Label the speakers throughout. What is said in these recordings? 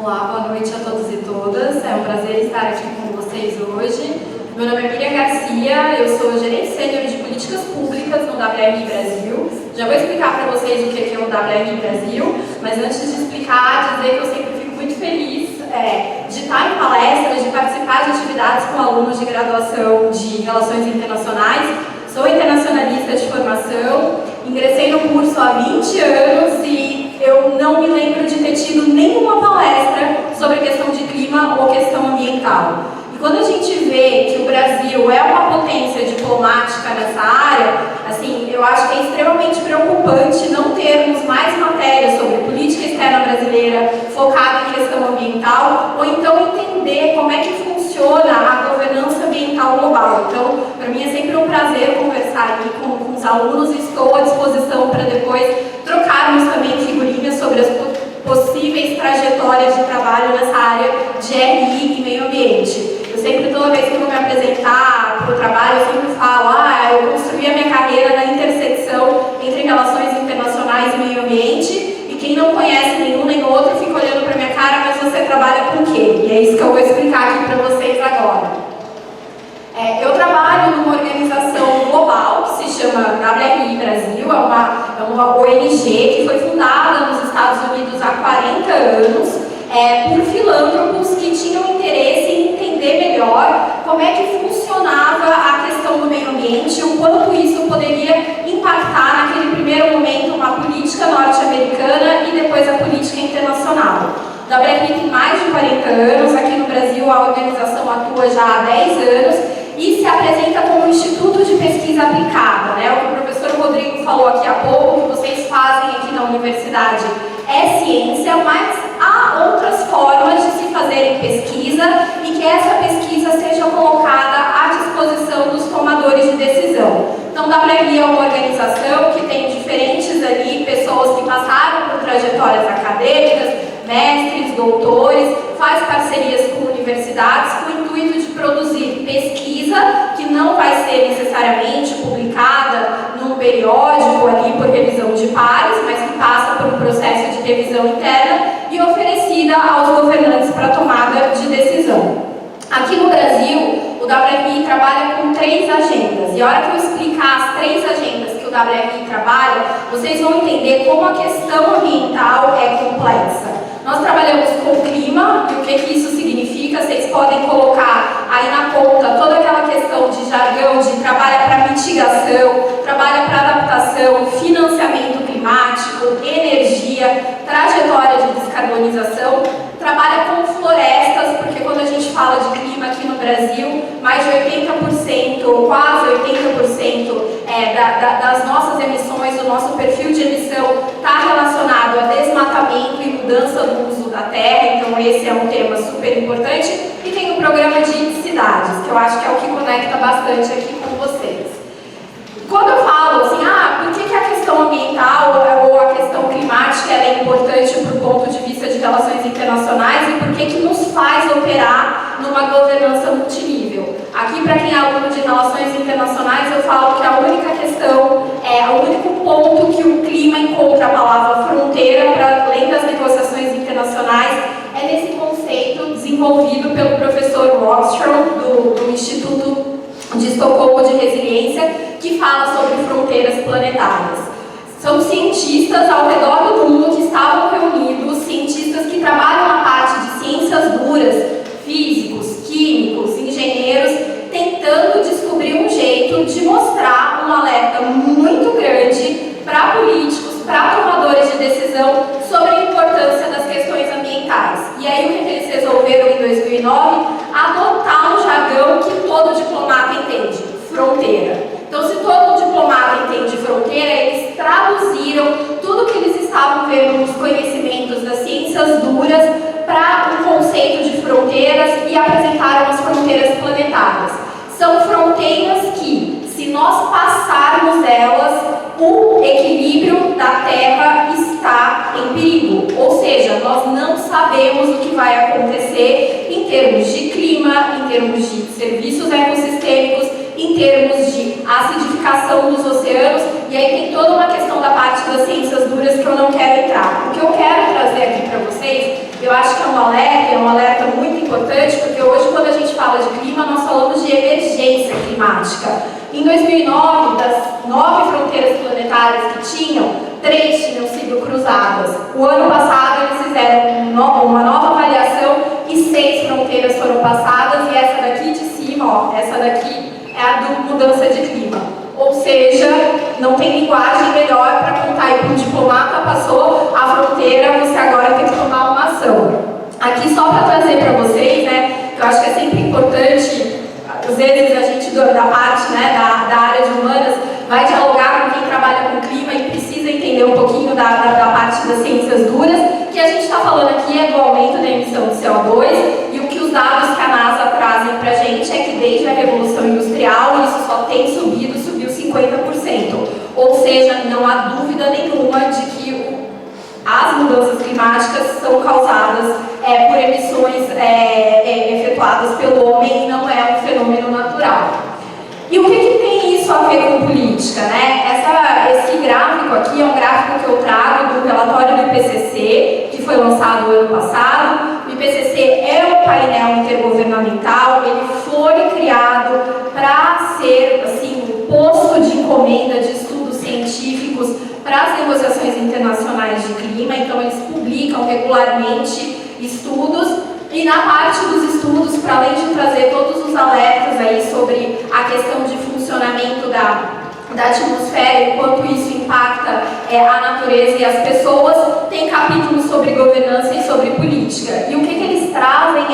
Speaker 1: Olá, boa noite a todos e todas. É um prazer estar aqui com vocês hoje. Meu nome é Miriam Garcia, eu sou gerente sênior de políticas públicas no WRI Brasil. Já vou explicar para vocês o que é o WRI Brasil, mas antes de explicar, dizer que eu sempre fico muito feliz de estar em palestras, de participar de atividades com alunos de graduação de Relações Internacionais. Sou internacionalista de formação, ingressei no curso há 20 anos e eu não me lembro de ter tido nenhuma palestra sobre a questão de clima ou questão ambiental. E quando a gente vê que o Brasil é uma potência diplomática nessa área, assim, eu acho que é extremamente preocupante não termos mais matérias sobre política externa brasileira focada em questão ambiental, ou então entender como é que funciona a governança ambiental global. Então, para mim é sempre um prazer conversar aqui com os alunos e estou à disposição para depois trocarmos também figurinhas sobre as possíveis trajetórias de trabalho nessa área de RI e meio ambiente. Eu sempre, toda vez que eu vou me apresentar para o trabalho, eu sempre falo, eu construí a minha carreira na intersecção entre relações internacionais e meio ambiente, e quem não conhece nenhum nem outro fica olhando para minha cara, mas você trabalha com o quê? E é isso que eu vou explicar aqui para vocês agora. Eu trabalho numa organização global que se chama WRI Brasil, é uma ONG que foi fundada nos Estados Unidos há 40 anos por filântropos que tinham interesse em entender melhor como é que funcionava a questão do meio ambiente, o quanto isso poderia impactar naquele primeiro momento uma política norte-americana e depois a política internacional. A WRI tem mais de 40 anos, aqui no Brasil a organização atua já há 10 anos e se apresenta como um instituto de pesquisa aplicada, né? O que o professor Rodrigo falou aqui há pouco, o que vocês fazem aqui na universidade é ciência, mas há outras formas de se fazerem pesquisa e que essa pesquisa seja colocada à disposição dos tomadores de decisão. Então, a WRI é uma organização que tem diferentes ali pessoas que passaram por trajetórias acadêmicas, mestres, doutores, faz parcerias com universidades com o intuito de produzir pesquisa que não vai ser necessariamente publicada num periódico ali por revisão de pares, mas que passa por um processo de revisão interna e oferecida aos governantes para tomada de decisão. Aqui no Brasil, o WRI trabalha com 3 agendas, e a hora que eu explicar as 3 agendas que o WRI trabalha, vocês vão entender como a questão ambiental é complexa. Nós trabalhamos com o clima, e o que isso significa, vocês podem colocar aí na conta toda aquela questão de jargão, de trabalha para mitigação, trabalha para adaptação, financiamento climático, energia, trajetória de descarbonização, trabalha com florestas, porque quando a gente fala de clima aqui no Brasil, mais de 80%, quase 80% das nossas emissões, do nosso perfil de emissão está relacionado a desmatamento e mudança do uso da terra, então esse é um tema super importante. E tem o programa de cidades, que eu acho que é o que conecta bastante aqui com vocês. Quando eu falo assim, por que a questão ambiental ou a questão climática ela é importante do ponto de vista de relações internacionais e por que nos faz operar numa governança multinível? Aqui, para quem é aluno de relações internacionais, eu falo que a única questão, o único ponto que o clima encontra a palavra fronteira, para além das negociações internacionais, é nesse conceito desenvolvido pelo professor Rockström, do Instituto de Estocolmo de Resiliência, que fala sobre fronteiras planetárias. São cientistas ao redor do mundo que estavam reunidos, cientistas que trabalham na parte de ciências duras, físicos, químicos, engenheiros, tentando descobrir um jeito de mostrar um alerta muito grande para políticos, para tomadores de decisão sobre a importância das questões ambientais. E aí o que eles resolveram em 2009? Adotar um jargão que todo diplomata entende, fronteira. Então, se todo diplomata entende fronteira, eles traduziram tudo que eles estavam vendo nos conhecimentos das ciências duras para um conceito de fronteiras e apresentaram as fronteiras planetárias. São fronteiras que, se nós passarmos elas, o equilíbrio da Terra está em perigo. Ou seja, nós não sabemos o que vai acontecer em termos de clima, em termos de serviços ecossistêmicos, em termos de acidificação dos oceanos, e aí tem toda uma questão da parte das ciências duras que eu não quero entrar. O que eu quero trazer aqui para vocês Eu acho que é um alerta muito importante, porque hoje, quando a gente fala de clima, nós falamos de emergência climática. Em 2009, das 9 fronteiras planetárias que tinham, 3 tinham sido cruzadas. O ano passado, eles fizeram uma nova avaliação e 6 fronteiras foram passadas, e essa daqui de cima, ó, essa daqui é a do mudança de clima. Ou seja, não tem linguagem melhor para contar aí para um diplomata, passou a fronteira, você agora tem que tomar uma ação. Aqui só para trazer para vocês, né, que eu acho que é sempre importante, às vezes a gente da parte, né, da área de humanas vai dialogar com quem trabalha com clima e precisa entender um pouquinho da parte das ciências duras, que a gente está falando aqui é do aumento da emissão de CO2, e o que os dados que a NASA trazem para a gente é que desde a Revolução Industrial isso só tem subiu 50%. Ou seja, não há dúvida nenhuma de que as mudanças climáticas são causadas por emissões efetuadas pelo homem e não é um fenômeno natural. E o que tem isso a ver com política, né? Esse gráfico aqui é um gráfico que eu trago do relatório do IPCC, que foi lançado no ano passado. O IPCC é um painel intergovernamental, ele foi criado para ser, assim, um posto de encomenda de estudos científicos para as negociações internacionais de clima. Então, eles publicam regularmente estudos. E na parte dos estudos, para além de trazer todos os alertas aí sobre a questão de funcionamento da atmosfera e quanto isso impacta a natureza e as pessoas, tem capítulos sobre governança e sobre política. E o que eles trazem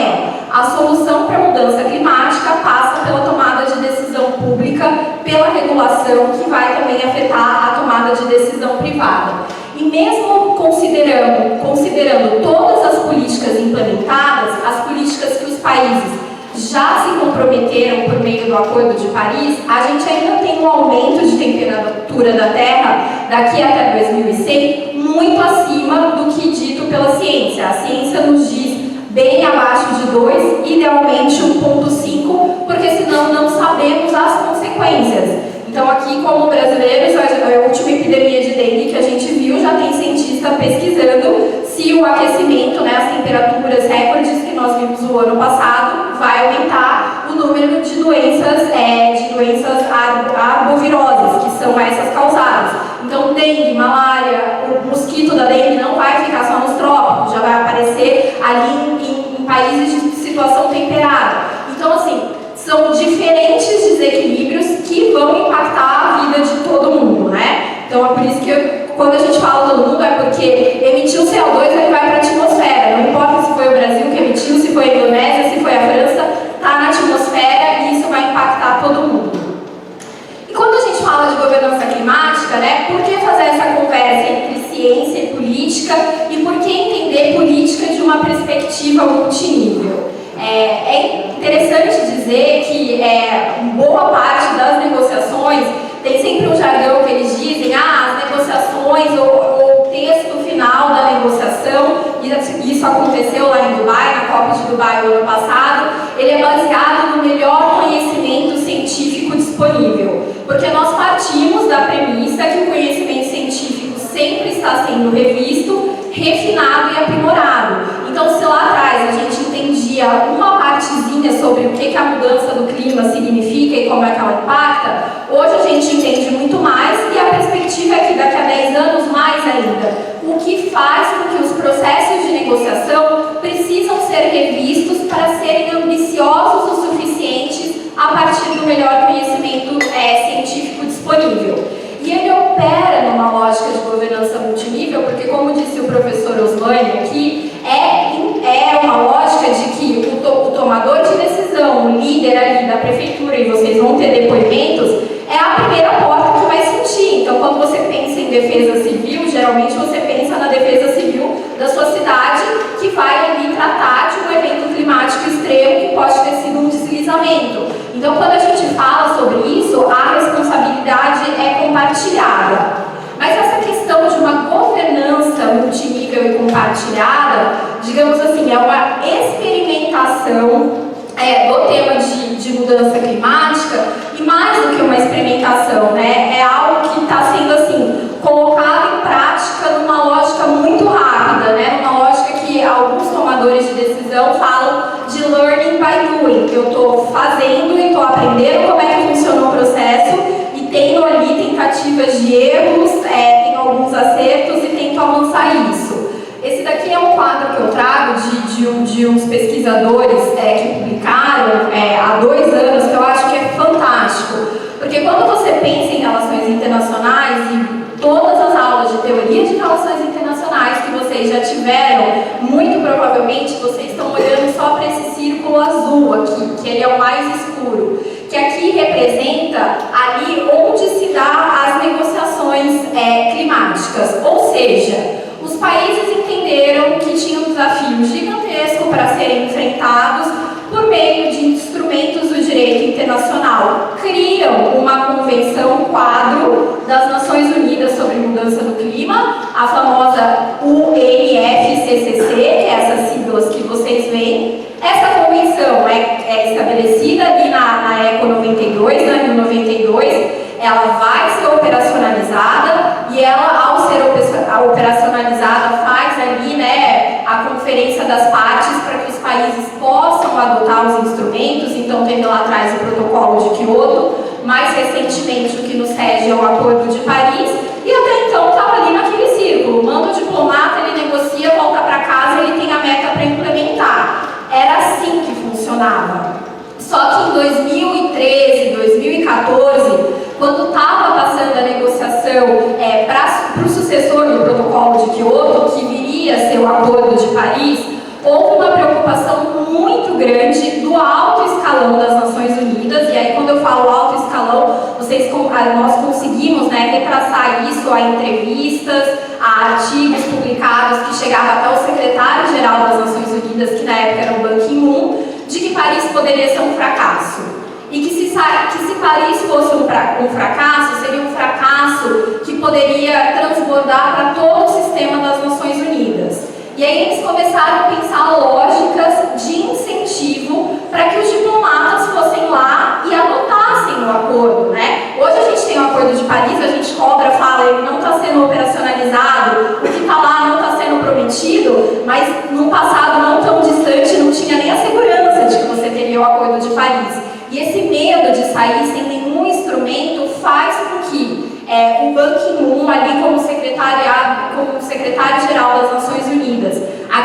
Speaker 1: a solução para a mudança climática passa pela tomada de decisão pública, pela regulação, que vai também afetar a tomada de decisão privada. E mesmo considerando todas as políticas implementadas, as políticas que os países já se comprometeram por meio do Acordo de Paris, a gente ainda tem um aumento de temperatura da Terra daqui até 2100 muito acima do que dito pela ciência. A ciência nos diz bem abaixo de 2, idealmente 1,5, porque senão não sabemos as consequências. Então aqui, como brasileiros, a última epidemia de dengue que a gente viu, já tem cientista pesquisando se o aquecimento, né, as temperaturas recordes que nós vimos no ano passado, vai aumentar o número de doenças arboviroses, que são essas causadas. Então, dengue, malária, o mosquito da dengue não vai ficar só nos trópicos, já vai aparecer ali em países de situação temperada. Então, assim, são diferentes desequilíbrios que vão impactar a vida de todo mundo, né? Então é por isso que quando a gente fala todo mundo é porque emitiu CO2, ele vai para a atmosfera. Não importa se foi o Brasil que emitiu, se foi a Indonésia, se foi a França, está na atmosfera e isso vai impactar todo mundo. E quando a gente fala de governança climática, né, por que fazer essa conversa entre ciência e política e por que entender política de uma perspectiva multinível? É interessante dizer que boa parte das negociações tem sempre um jargão que eles dizem, as negociações ou o texto final da negociação, e isso aconteceu lá em Dubai, na COP de Dubai no ano passado, ele é baseado no melhor conhecimento científico disponível, porque nós partimos da premissa que o conhecimento científico sempre está sendo revisto, refinado e aprimorado. Então, se lá atrás a gente entendia uma partezinha sobre o que a mudança do clima significa e como é que ela impacta, hoje a gente entende muito mais e a perspectiva é que daqui a 10 anos mais ainda. O que faz com que os processos de negociação precisam ser revistos para serem ambiciosos o suficientes a partir do melhor conhecimento científico disponível. E ele opera numa lógica de governança multinível, porque, como disse o professor Osmani aqui, é uma lógica de que o tomador de decisão, o líder ali da prefeitura, e vocês vão ter depoimentos, é a primeira porta que vai sentir. Então, quando você pensa em defesa civil, geralmente você pensa na defesa civil da sua cidade, que vai ali tratar de um evento climático extremo que pode ter sido um deslizamento. Então, quando a gente fala sobre isso, a responsabilidade é compartilhada. Mas essa questão de uma governança multinível e compartilhada, digamos assim, é uma experimentação do tema de mudança climática, e mais do que uma experimentação, né, é algo que está sendo assim colocado em prática numa lógica muito rápida, né, numa lógica que alguns eu estou fazendo e estou aprendendo como é que funciona o processo e tenho ali tentativas de erros, tenho alguns acertos e tento avançar isso. Esse daqui é um quadro que eu trago de uns pesquisadores que publicaram há 2 anos, que eu acho que é fantástico. Porque quando você pensa em relações internacionais e todas as aulas de teoria de relações internacionais que vocês já tiveram, muito provavelmente vocês estão olhando só para esse círculo azul aqui, que ele é o mais escuro, que aqui representa ali onde se dá as negociações climáticas. Ou seja, os países entenderam que tinha um desafio gigantesco para serem enfrentados por meio de instrumentos do direito internacional. Criam uma convenção quadro das Nações Unidas sobre Mudança do Clima, a famosa UNFCCC, que é essas siglas que vocês veem. Essa convenção é estabelecida ali na ECO 92, na Rio 92, ela vai ser operacionalizada e ela, ao ser operacionalizada, faz ali, a conferência das partes para que os países possam adotar os instrumentos. Então teve lá atrás o protocolo de Kyoto, mais recentemente o que nos rege é o Acordo de Paris, e até então estava ali naquele círculo, manda o diplomata, ele negocia, volta para casa, ele tem a meta para implementar. Era assim que funcionava. Só que em 2013, 2014, quando estava passando a negociação para o sucessor do protocolo de Kyoto, que viria a ser o Acordo de Paris, houve uma preocupação muito grande do alto escalão das Nações Unidas. E aí, quando eu falo alto escalão, nós conseguimos retraçar isso a entrevistas, a artigos publicados que chegavam até o secretário-geral das Nações Unidas, que na época era o Ban Ki-moon, de que Paris poderia ser um fracasso. E que se Paris fosse um fracasso, seria um fracasso que poderia transbordar para todo o sistema das Nações Unidas. E aí eles começaram a pensar lógicas de incentivo para que os diplomatas fossem lá e adotassem o acordo, Hoje a gente tem o Acordo de Paris, a gente cobra, fala, ele não está sendo operacionalizado, o que está lá não está sendo prometido, mas no passado não tão distante não tinha nem a segurança de que você teria o Acordo de Paris. E esse medo de sair sem nenhum instrumento faz com que o Ban Ki-moon, ali como secretário-geral das Nações Unidas, a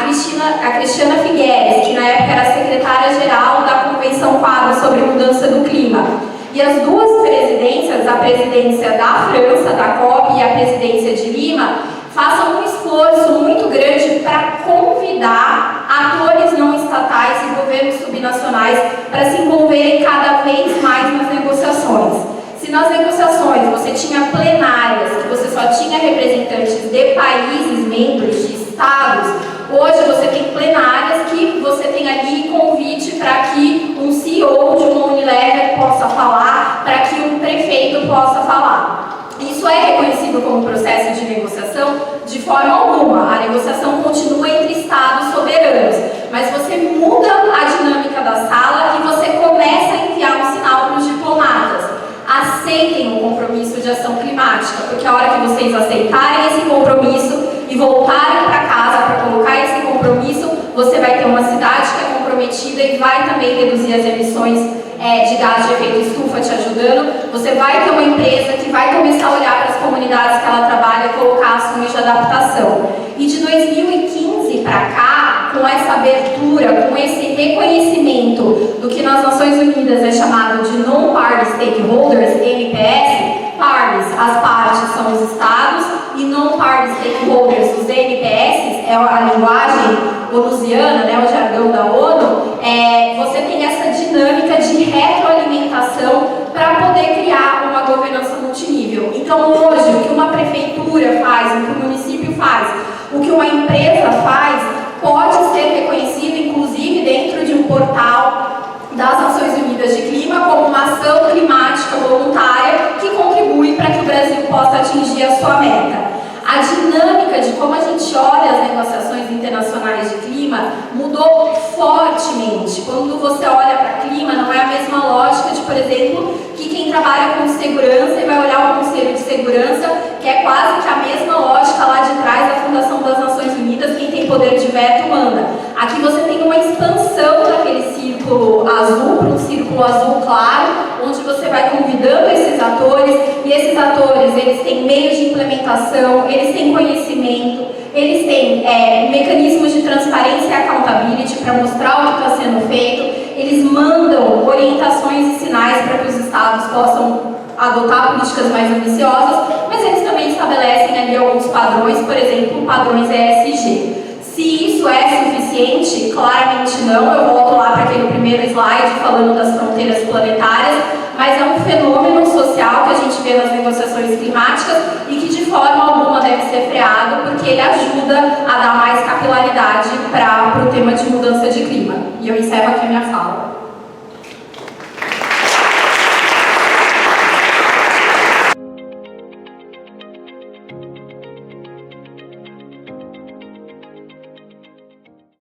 Speaker 1: Cristiana Figueres, que na época era secretária-geral da Convenção Quadro sobre Mudança do Clima, e as duas presidências, a presidência da França, da COP, e a presidência de Lima, façam um esforço muito grande para convidar atores não estatais e governos subnacionais para se envolverem cada vez mais nas negociações. Se nas negociações você tinha plenárias, que você só tinha representantes de países membros, de estados, hoje você tem plenárias que você tem ali convite para que um CEO de uma Unilever possa falar, para que um prefeito possa falar. Isso é reconhecido como processo de negociação? De forma alguma. A negociação continua entre estados soberanos, mas você muda a dinâmica da sala e você começa a enviar um sinal para os diplomatas. Aceitem o compromisso de ação climática, porque a hora que vocês aceitarem esse compromisso e voltarem para casa para colocar esse compromisso, você vai ter uma cidade que é comprometida e vai também reduzir as emissões de gás de efeito estufa te ajudando. Você vai ter uma empresa que vai começar a olhar para as comunidades que ela trabalha e colocar ações de adaptação. E de 2015 para cá, com essa abertura, com esse reconhecimento do que nas Nações Unidas é chamado de Non-Party Stakeholders, NPS, parties, as partes são os estados, e Non-Party Stakeholders, os NPS, é a linguagem onusiana, o jargão da ONU, você tem essa dinâmica de retroalimentação para poder criar uma governança multinível. Então hoje, o que uma prefeitura faz, o que o município faz, o que uma empresa faz, pode ser reconhecido, inclusive dentro de um portal das Nações Unidas de Clima, como uma ação climática voluntária que contribui para que o Brasil possa atingir a sua meta. A dinâmica de como a gente olha as negociações internacionais de clima mudou fortemente. Quando você olha para clima, não é a mesma lógica de, por exemplo, que quem trabalha com segurança e vai olhar o Conselho de Segurança, que é quase que a mesma lógica lá de trás da Fundação das Nações Unidas, poder de veto manda. Aqui você tem uma expansão daquele círculo azul para exemplo, azul claro, onde você vai convidando esses atores, e esses atores, eles têm meios de implementação, eles têm conhecimento, eles têm mecanismos de transparência e accountability para mostrar o que está sendo feito, eles mandam orientações e sinais para que os estados possam adotar políticas mais ambiciosas, mas eles também estabelecem ali alguns padrões, por exemplo, padrões ESG. Se isso é suficiente, claramente não. Eu volto lá para aquele primeiro slide falando das fronteiras planetárias, mas é um fenômeno social que a gente vê nas negociações climáticas e que de forma alguma deve ser freado, porque ele ajuda a dar mais capilaridade para o tema de mudança de clima. E eu encerro aqui a minha fala.